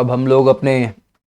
अब हम लोग अपने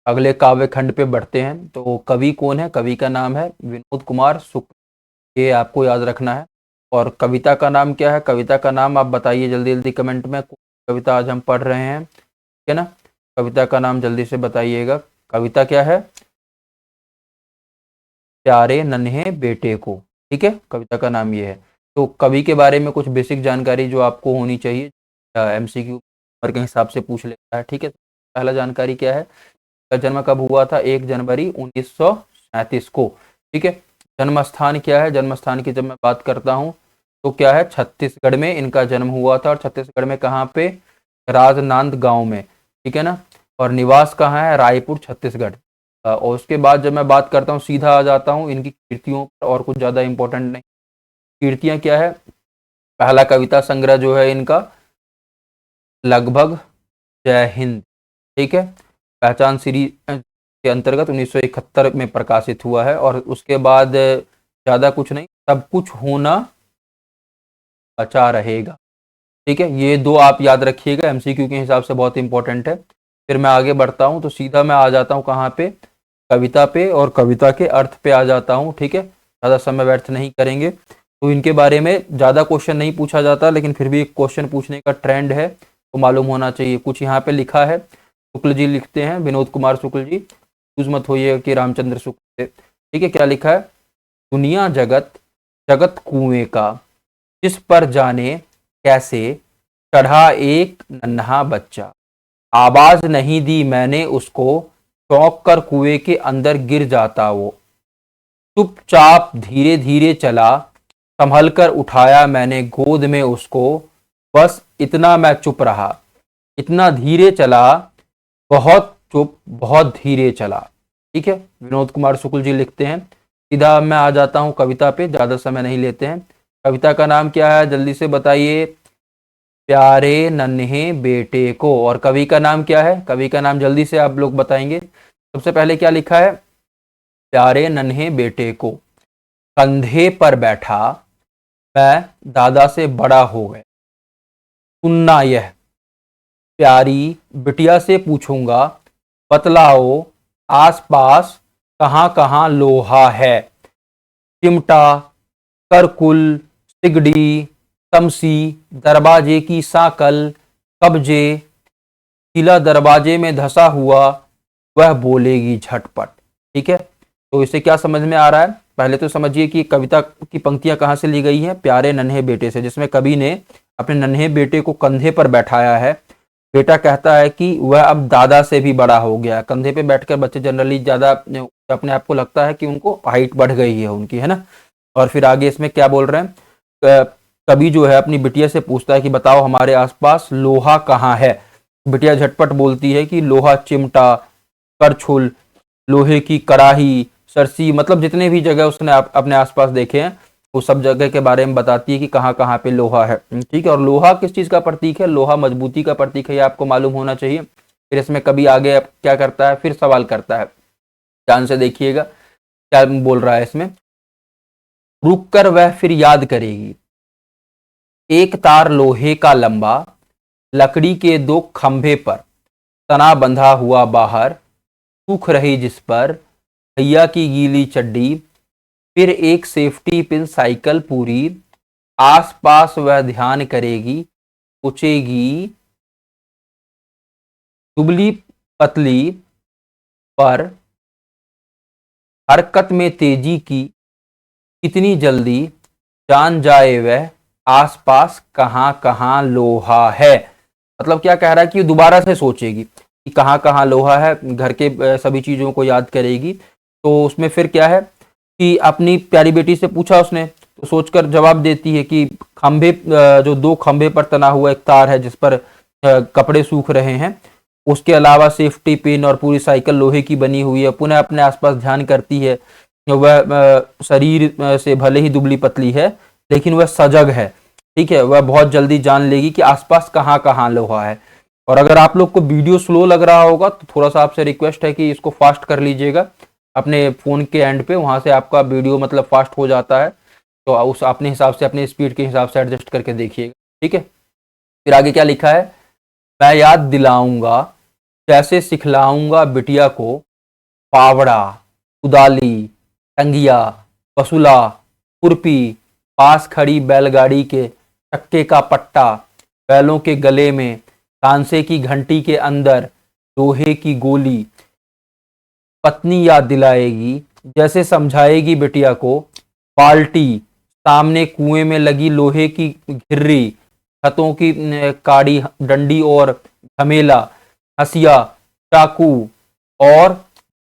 अगले काव्य खंड पे बढ़ते हैं। तो कवि कौन है? कवि का नाम है विनोद कुमार शुक्ल, ये आपको याद रखना है। और कविता का नाम क्या है? कविता का नाम आप बताइए जल्दी जल्दी कमेंट में, कविता आज हम पढ़ रहे हैं, ठीक है ना? कविता का नाम जल्दी से बताइएगा। कविता क्या है? प्यारे नन्हे बेटे को, ठीक है, कविता का नाम ये है। तो कवि के बारे में कुछ बेसिक जानकारी जो आपको होनी चाहिए, एमसीक्यू नंबर के हिसाब से पूछ लेता है, ठीक है। पहला जानकारी क्या है? का जन्म कब हुआ था? 1 जनवरी 1937 को, ठीक है। जन्म स्थान क्या है? जन्म स्थान की जब मैं बात करता हूँ तो क्या है, छत्तीसगढ़ में इनका जन्म हुआ था। और छत्तीसगढ़ में कहाँ पे? राजनांद गांव में, ठीक है ना। और निवास कहाँ है? रायपुर, छत्तीसगढ़। और उसके बाद जब मैं बात करता हूँ, सीधा आ जाता हूँ इनकी कीर्तियों पर, और कुछ ज़्यादा इंपॉर्टेंट नहीं। कीर्तियाँ क्या है? पहला कविता संग्रह जो है इनका लगभग जय हिंद, ठीक है, पहचान सीरीज के अंतर्गत 1971 में प्रकाशित हुआ है। और उसके बाद ज़्यादा कुछ नहीं, सब कुछ होना बचा रहेगा, ठीक है। ये दो आप याद रखिएगा, एमसीक्यू के हिसाब से बहुत इंपॉर्टेंट है। फिर मैं आगे बढ़ता हूँ तो सीधा मैं आ जाता हूँ कहाँ पे? कविता पे, और कविता के अर्थ पे आ जाता हूँ, ठीक है। ज़्यादा समय व्यर्थ नहीं करेंगे। तो इनके बारे में ज़्यादा क्वेश्चन नहीं पूछा जाता, लेकिन फिर भी एक क्वेश्चन पूछने का ट्रेंड है तो मालूम होना चाहिए। कुछ यहाँ पे लिखा है, शुक्ल जी लिखते हैं, विनोद कुमार शुक्ल जी, यूज मत होइएगा कि रामचंद्र शुक्ल से, ठीक है। क्या लिखा है? दुनिया जगत जगत कुएं का, जिस पर जाने कैसे चढ़ा एक नन्हा बच्चा, आवाज नहीं दी मैंने उसको, चौंक कर कुएं के अंदर गिर जाता वो, चुपचाप धीरे धीरे चला, संभल कर उठाया मैंने गोद में उसको, बस इतना मैं चुप रहा, इतना धीरे चला, बहुत चुप बहुत धीरे चला, ठीक है। विनोद कुमार शुक्ल जी लिखते हैं। सीधा मैं आ जाता हूँ कविता पे, ज़्यादा समय नहीं लेते हैं। कविता का नाम क्या है? जल्दी से बताइए। प्यारे नन्हे बेटे को। और कवि का नाम क्या है? कवि का नाम जल्दी से आप लोग बताएंगे। सबसे पहले क्या लिखा है? प्यारे नन्हे बेटे को, कंधे पर बैठा मैं दादा से बड़ा हो गया, सुनना यह प्यारी बिटिया से पूछूंगा, बतलाओ आसपास कहाँ कहाँ लोहा है, चिमटा, करकुल, सिगड़ी, तमसी, दरवाजे की साकल, कब्जे, किला दरवाजे में धसा हुआ, वह बोलेगी झटपट, ठीक है। तो इसे क्या समझ में आ रहा है? पहले तो समझिए कि कविता की पंक्तियां कहाँ से ली गई हैं? प्यारे नन्हे बेटे से, जिसमें कवि ने अपने नन्हे बेटे को कंधे पर बैठाया है। बेटा कहता है कि वह अब दादा से भी बड़ा हो गया। कंधे पे बैठकर बच्चे जनरली ज़्यादा अपने आप को लगता है कि उनको हाइट बढ़ गई है उनकी, है ना। और फिर आगे इसमें क्या बोल रहे हैं? कवि जो है अपनी बिटिया से पूछता है कि बताओ हमारे आसपास लोहा कहाँ है। बिटिया झटपट बोलती है कि लोहा, चिमटा, करछुल, लोहे की कड़ाही, सरसी, मतलब जितने भी जगह उसने अपने आसपास देखे हैं वो सब जगह के बारे में बताती है कि कहाँ कहाँ पे लोहा है, ठीक है। और लोहा किस चीज़ का प्रतीक है? लोहा मजबूती का प्रतीक है, ये आपको मालूम होना चाहिए। फिर इसमें कभी आगे क्या करता है? फिर सवाल करता है, ध्यान से देखिएगा क्या बोल रहा है इसमें। रुक कर वह फिर याद करेगी, एक तार लोहे का लंबा, लकड़ी के 2 खंभे पर तना बंधा हुआ बाहर, सूख रही जिस पर भैया की गीली चड्डी, फिर एक सेफ्टी पिन साइकिल पूरी, आस पास वह ध्यान करेगी, पूछेगी दुबली पतली पर हरकत में तेजी की, कितनी जल्दी जान जाए वह आसपास कहाँ कहाँ लोहा है। मतलब क्या कह रहा है कि दोबारा से सोचेगी कि कहाँ कहाँ लोहा है, घर के सभी चीज़ों को याद करेगी। तो उसमें फिर क्या है कि अपनी प्यारी बेटी से पूछा उसने, तो सोचकर जवाब देती है कि खंभे, जो 2 खंभे पर तना हुआ एक तार है जिस पर कपड़े सूख रहे हैं, उसके अलावा सेफ्टी पिन और पूरी साइकिल लोहे की बनी हुई है। पुनः अपने आसपास ध्यान करती है, वह शरीर से भले ही दुबली पतली है लेकिन वह सजग है, ठीक है। वह बहुत जल्दी जान लेगी कि आसपास कहाँ कहाँ लोहा है। और अगर आप लोग को वीडियो स्लो लग रहा होगा तो थोड़ा सा आपसे रिक्वेस्ट है कि इसको फास्ट कर लीजिएगा अपने फ़ोन के एंड पे, वहाँ से आपका वीडियो मतलब फास्ट हो जाता है। तो उस अपने हिसाब से, अपने स्पीड के हिसाब से एडजस्ट करके देखिएगा, ठीक है। फिर आगे क्या लिखा है? मैं याद दिलाऊंगा जैसे सिखलाऊंगा बिटिया को फावड़ा, कुदाली, टंगिया, बसुला, खुरपी, पास खड़ी बैलगाड़ी के चक्के का पट्टा, बैलों के गले में कांसे की घंटी के अंदर लोहे की गोली। पत्नी याद दिलाएगी जैसे समझाएगी बिटिया को, बाल्टी, सामने कुएं में लगी लोहे की घिर्री, छतों की काड़ी डंडी और झमेला, हसिया, चाकू और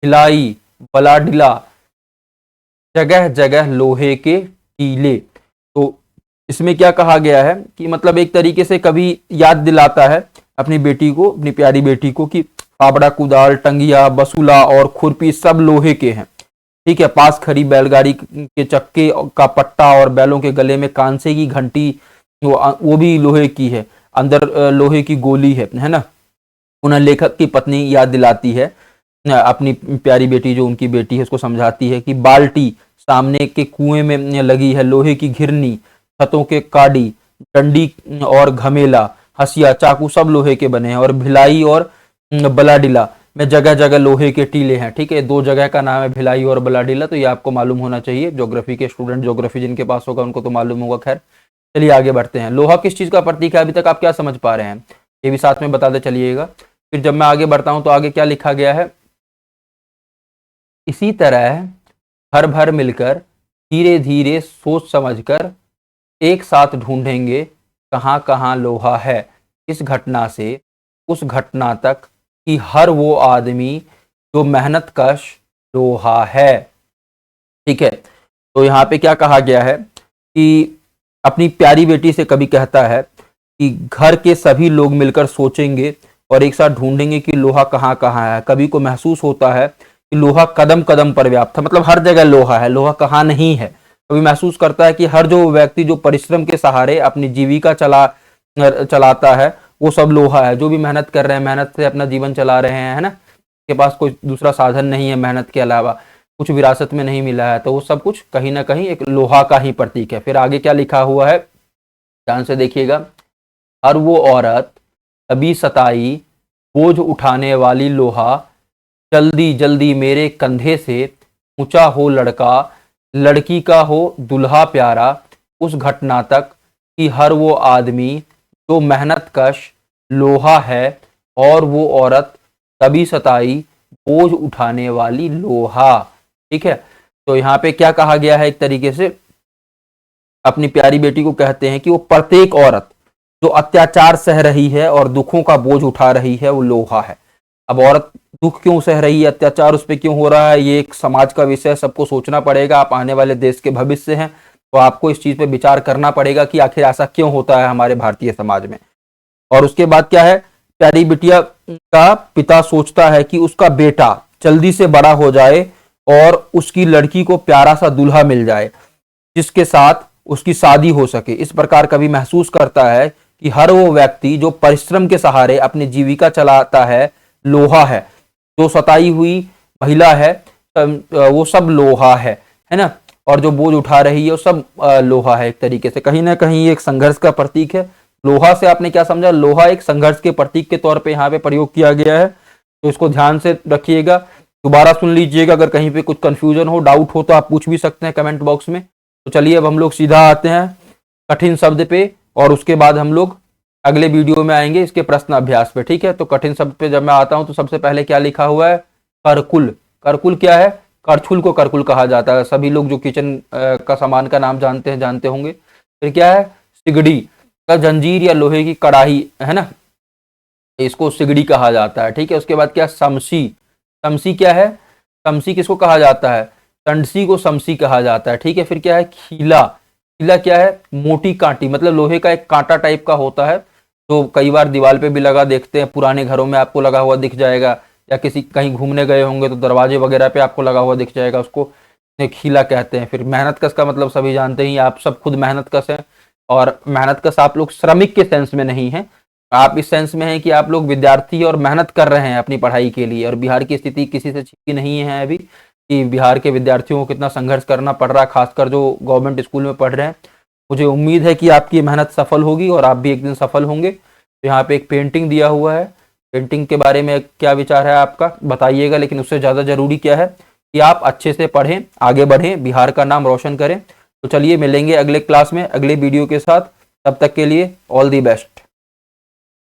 भिलाई, बलाडिला, जगह जगह लोहे के टीले। तो इसमें क्या कहा गया है कि मतलब एक तरीके से कवि याद दिलाता है अपनी बेटी को, अपनी प्यारी बेटी को, कि फावड़ा, कुदाल, टंगिया, बसूला और खुरपी सब लोहे के हैं। ठीक है, पास खड़ी बैलगाड़ी के चक्के का पट्टा और बैलों के गले में कांसे की घंटी, वो भी लोहे की है, अंदर लोहे की गोली है ना। उन्हें लेखक की पत्नी याद दिलाती है अपनी प्यारी बेटी, जो उनकी बेटी है, उसको समझाती है कि बाल्टी, सामने के कुएं में लगी है लोहे की घिरनी, छतों के काड़ी, डंडी और घमेला, हसिया, चाकू सब लोहे के बने हैं, और भिलाई और बलाडिला में जगह जगह लोहे के टीले हैं। ठीक है, दो जगह का नाम है भिलाई और बलाडिला, तो ये आपको मालूम होना चाहिए। ज्योग्राफी के स्टूडेंट, ज्योग्राफी जिनके पास होगा उनको तो मालूम होगा। खैर चलिए आगे बढ़ते हैं। लोहा किस चीज का प्रतीक है, अभी तक आप क्या समझ पा रहे हैं, ये भी साथ में बता दे चलिएगा। फिर जब मैं आगे बढ़ता हूं तो आगे क्या लिखा गया है, इसी तरह भर भर मिलकर धीरे धीरे सोच समझकर एक साथ ढूंढेंगे कहाँ कहाँ लोहा है, इस घटना से उस घटना तक कि हर वो आदमी जो मेहनत कश लोहा है। ठीक है, तो यहाँ पे क्या कहा गया है कि अपनी प्यारी बेटी से कवि कहता है कि घर के सभी लोग मिलकर सोचेंगे और एक साथ ढूंढेंगे कि लोहा कहाँ कहाँ है। कवि को महसूस होता है कि लोहा कदम कदम पर व्याप्त है, मतलब हर जगह लोहा है, लोहा कहाँ नहीं है। कवि महसूस करता है कि हर जो व्यक्ति जो परिश्रम के सहारे अपनी जीविका चलाता है वो सब लोहा है। जो भी मेहनत कर रहे हैं, मेहनत से अपना जीवन चला रहे हैं, है ना, के पास कोई दूसरा साधन नहीं है मेहनत के अलावा, कुछ विरासत में नहीं मिला है, तो वो सब कुछ कहीं ना कहीं एक लोहा का ही प्रतीक है। फिर आगे क्या लिखा हुआ है, ध्यान से देखिएगा। हर वो औरत कभी सताई, बोझ उठाने वाली लोहा, जल्दी जल्दी मेरे कंधे से, ऊंचा हो लड़का, लड़की का हो दुल्हा प्यारा, उस घटना तक कि हर वो आदमी जो मेहनत कश लोहा है, और वो औरत कभी सताई, बोझ उठाने वाली लोहा। ठीक है, तो यहाँ पे क्या कहा गया है, एक तरीके से अपनी प्यारी बेटी को कहते हैं कि वो प्रत्येक औरत जो अत्याचार सह रही है और दुखों का बोझ उठा रही है वो लोहा है। अब औरत दुख क्यों सह रही है, अत्याचार उस पर क्यों हो रहा है, ये एक समाज का विषय, सबको सोचना पड़ेगा। आप आने वाले देश के भविष्य हैं, तो आपको इस चीज पे विचार करना पड़ेगा कि आखिर ऐसा क्यों होता है हमारे भारतीय समाज में। और उसके बाद क्या है, प्यारी बिटिया का पिता सोचता है कि उसका बेटा जल्दी से बड़ा हो जाए और उसकी लड़की को प्यारा सा दूल्हा मिल जाए जिसके साथ उसकी शादी हो सके। इस प्रकार कभी महसूस करता है कि हर वो व्यक्ति जो परिश्रम के सहारे अपनी जीविका चलाता है लोहा है, जो सताई हुई महिला है वो सब लोहा है ना, और जो बोझ उठा रही है वो सब लोहा है। एक तरीके से कहीं ना कहीं एक संघर्ष का प्रतीक है। लोहा से आपने क्या समझा, लोहा एक संघर्ष के प्रतीक के तौर पे यहाँ पे प्रयोग किया गया है, तो इसको ध्यान से रखिएगा, दोबारा सुन लीजिएगा। अगर कहीं पे कुछ कंफ्यूजन हो, डाउट हो, तो आप पूछ भी सकते हैं कमेंट बॉक्स में। तो चलिए अब हम लोग सीधा आते हैं कठिन शब्द पे, और उसके बाद हम लोग अगले वीडियो में आएंगे इसके प्रश्न अभ्यास पे। ठीक है, तो कठिन शब्द पे जब मैं आता हूं तो सबसे पहले क्या लिखा हुआ है, करकुल। करकुल क्या है, करछुल को करकुल कहा जाता है, सभी लोग जो किचन का सामान का नाम जानते हैं जानते होंगे। फिर क्या है, सिगड़ी, का जंजीर या लोहे की कड़ाही है ना, इसको सिगड़ी कहा जाता है। ठीक है, उसके बाद क्या, समसी। समसी क्या है, समसी किसको कहा जाता है, टंडसी को समसी कहा जाता है। ठीक है, फिर क्या है, खीला। खीला क्या है, मोटी कांटी, मतलब लोहे का एक कांटा टाइप का होता है, तो कई बार दीवार पे भी लगा देखते हैं, पुराने घरों में आपको लगा हुआ दिख जाएगा, या किसी कहीं घूमने गए होंगे तो दरवाजे वगैरह पे आपको लगा हुआ दिख जाएगा, उसको खीला कहते हैं। फिर मेहनत कश का मतलब सभी जानते ही, आप सब खुद मेहनत कश हैं, और मेहनत कश आप लोग श्रमिक के सेंस में नहीं है, आप इस सेंस में हैं कि आप लोग विद्यार्थी और मेहनत कर रहे हैं अपनी पढ़ाई के लिए। और बिहार की स्थिति किसी से छिपी नहीं है अभी, कि बिहार के विद्यार्थियों को कितना संघर्ष करना पड़ रहा है, खासकर जो गवर्नमेंट स्कूल में पढ़ रहे हैं। मुझे उम्मीद है कि आपकी मेहनत सफल होगी और आप भी एक दिन सफल होंगे। तो यहाँ पे एक पेंटिंग दिया हुआ है, पेंटिंग के बारे में क्या विचार है आपका बताइएगा। लेकिन उससे ज़्यादा ज़रूरी क्या है कि आप अच्छे से पढ़ें, आगे बढ़ें, बिहार का नाम रोशन करें। तो चलिए मिलेंगे अगले क्लास में अगले वीडियो के साथ, तब तक के लिए ऑल दी बेस्ट।